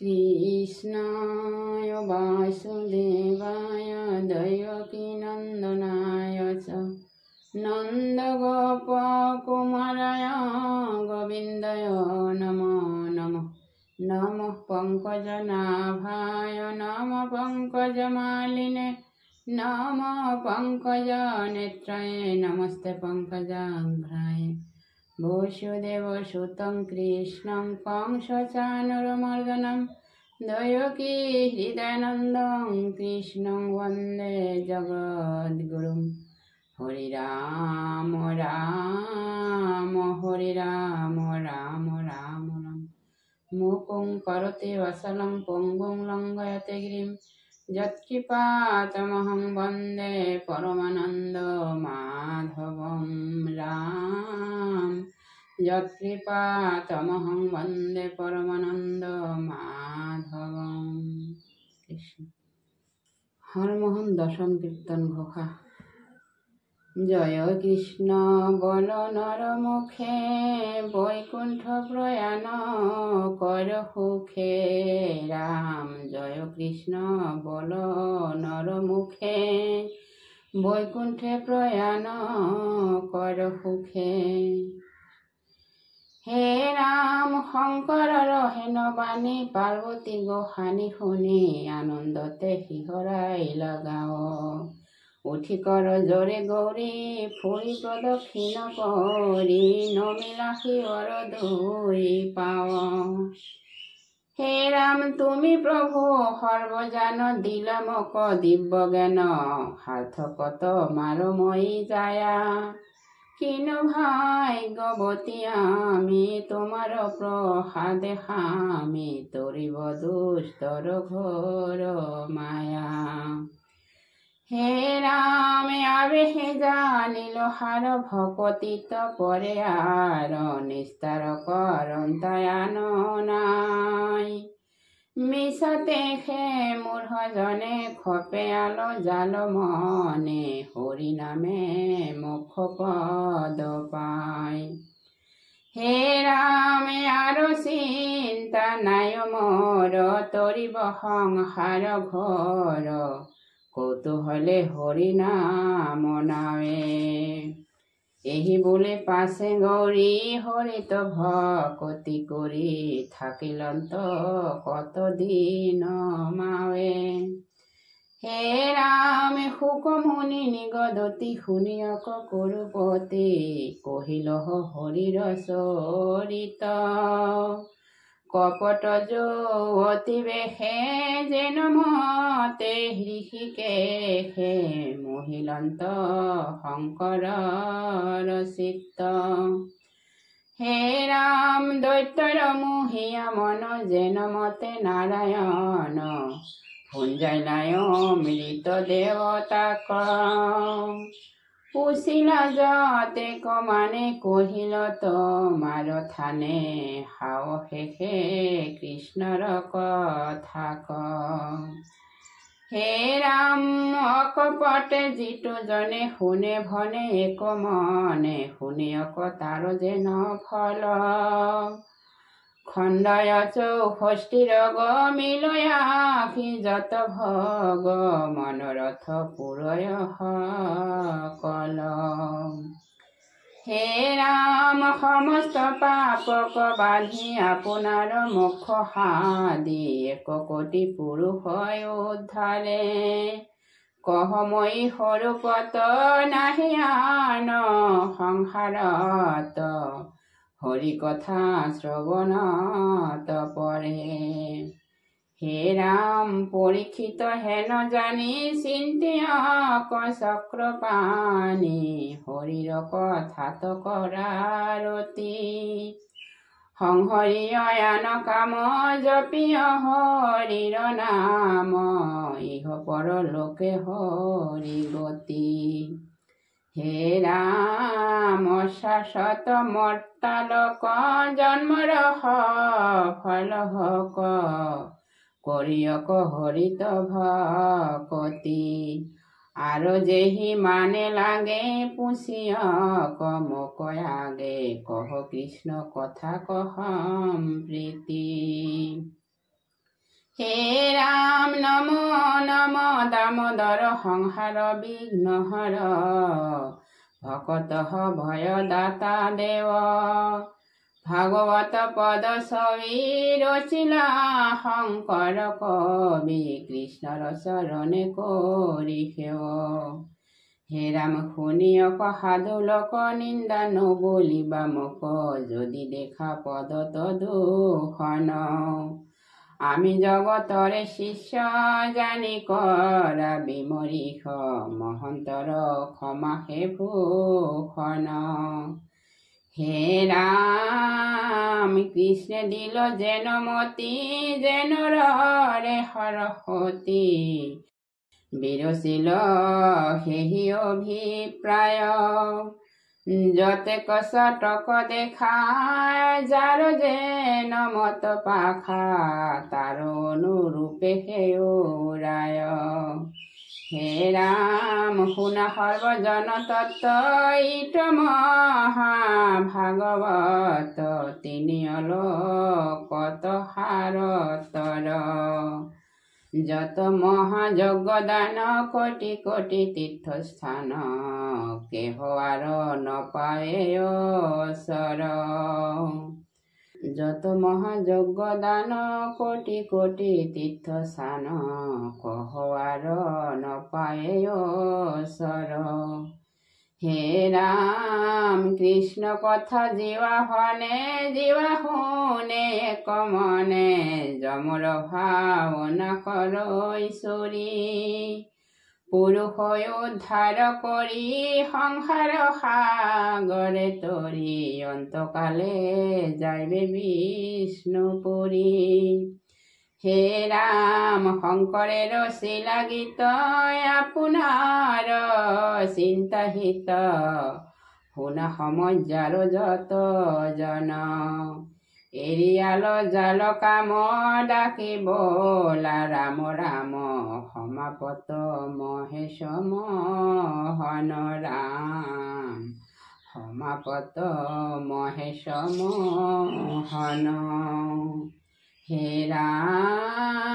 कृष्णाय वासुदेवाय देवकीनन्दनाय च नन्दगोपकुमाराय गोविन्दाय नमो नमः। नमः पङ्कजनाभाय नमः पङ्कजमालिने नमः पङ्कजनेत्राय नमस्ते पङ्कजाङ्घ्राय। वसुदेवसुतं कृष्णं कंसचाणूरमर्दनं देवकी हृदयानन्दं कृष्णं वन्दे जगद्गुरुं। हरे राम राम हरे राम राम राम राम। मूकं करोति वसलं पङ्गुं लङ्घयते गिरिं यत्कृपातमहं वन्दे परमानन्दमाधवं राम। यत्कृपातमहं वन्दे परमानन्दमाधवं। कृष्ण हरमोहन दशम कीर्तन घोषा। जय कृष्ण बल नर मुखे बैकुंठ प्रयाण कर सुखे राम। जय कृष्ण बल नर मुखे बैकुंठे प्रयाण कर सुखे। हे राम शंकर हेन बाणी पार्वती गोहानी शुनि आनंदते शिहराइल गाओ। उठी कर जरे गौरी फुरी प्रदक्षिण करी नमिला शिवर दुई पाओ। हे राम तुमी प्रभु सर्वजान दिला मक दिव्य ज्ञान सार्थकत मार मई जाया। किन भाग्यवती आमी तोमार प्रसादे हामी तरिब दुष्टर घोर माया। हे राम आवेशे जानिल हार भकतित परे आर निस्तार करन्तायान नाय। मिछते खे मूर्खजने खपे आलो जाल मने हरि नामे मोक्ष पद पाय। हे राम आरो चिंता नाय मोर तरिब संसार घर कौतूहले हरि नाम नावे। एही बोले पासे गौरी हरित भक्ति करी থাকিলন্ত কত দিন মাवे। हे राम শুকমুনি নিগদতি শুনিয়ক কুরুপতি কহিল হরির চরিত। কপট যুৱতী বেশে যেন মতে হৃষিকেশে মহিলন্ত শংকৰৰ চিত্ত। হে ৰাম দৈত্যৰ মোহিয়া মন যেন মতে নাৰায়ণ ভুঞ্জাইলায় অমৃত দেৱতাক। পুছিলা যাতে কমানে কহিল তোমার থানে হাও শেষে কৃষ্ণৰ কথাক। হে ৰাম অকপটে যিটো জনে শুনে ভনে এক মনে শুনিয়ক তাৰ যেন ফল। খণ্ডয় চৌষষ্ঠি ৰগ মিলয়া যত ভগ মনোৰথ পুৰয় সকল। হে ৰাম সমস্ত পাপক বান্ধি আপোনাৰ মুখ সাদি এক কোটি পুৰুষ উদ্ধাৰে। কহময়ী স্বৰূপত নাহি আন সংসাৰত হৰি কথা শ্ৰৱণত পৰে। হে ৰাম পৰীক্ষিত হেন জানি চিন্তিয়ক চক্ৰপাণি হৰিৰ কথাত কৰাৰতি। সংহৰিয় আন কাম জপিয় হৰিৰ নাম ইহ পৰলোকে হৰি গতি। হে ৰাম শাশ্বত মৰ্তালোক জন্মৰ সফল হক কৰিয়ক হৰিত ভকতি। আৰু যেহি মানে লাগে পুছিয়ক মোক আগে কহ কৃষ্ণ কথা কহম প্ৰীতি। হে রাম নম নম দামোদর সংসার বিঘ্নহর ভকত ভয় দাতা দেৱ ভাগৱত পদ ছবি ৰচিলা শংকৰ কবি কৃষ্ণৰ চৰণে কৰি সেৱ হে ৰাম শুনিয়ক সাধু লোক নিন্দা নবলিবা মোক যদি দেখা পদ তদূষণ আমি জগতৰে শিষ্য জানি কৰা বিমৰিষ মহন্তৰ ক্ষমা হে ভূষণ হে ৰাম কৃষ্ণে দিল যেন মতি যেন ৰে সৰস্বতী বিৰচিল সেহি অভিপ্ৰায় যতে কচটক দেখায় যাৰ যেন মত পাখা তাৰ অনুৰূপে সেউৰায় হে ৰাম শুনা সৰ্বজন তত্ত্ব ইত মহাভাগৱত তিনি অলকত সাৰতৰ যত মহাযজ্ঞ দান কোটি কোটি তীৰ্থস্থান কেহ আর নপায়ে অসর যত মহাযজ্ঞ দান কোটি কোটি তীৰ্থস্থান কহ আর নপায়ে অসর হে রাম কৃষ্ণ কথা জীৱা শুনে কমনে যমৰ ভাৱনা কৰ ঈশ্বৰী পুৰুষ উদ্ধাৰ কৰি সংসাৰ সাগৰে তৰি অন্তকালে যাইবে বিষ্ণুপুৰী হে ৰাম শংকৰে ৰচিলা গীত আপোনাৰ চিন্তাহিত শুনা সমজ্যাৰ যত জন এৰিয়াল জাল কাম ডাকি বোলা ৰাম ৰাম সমাপত মহেশ মোহন ৰাম সমাপত মহেশ মোহন হে ৰাম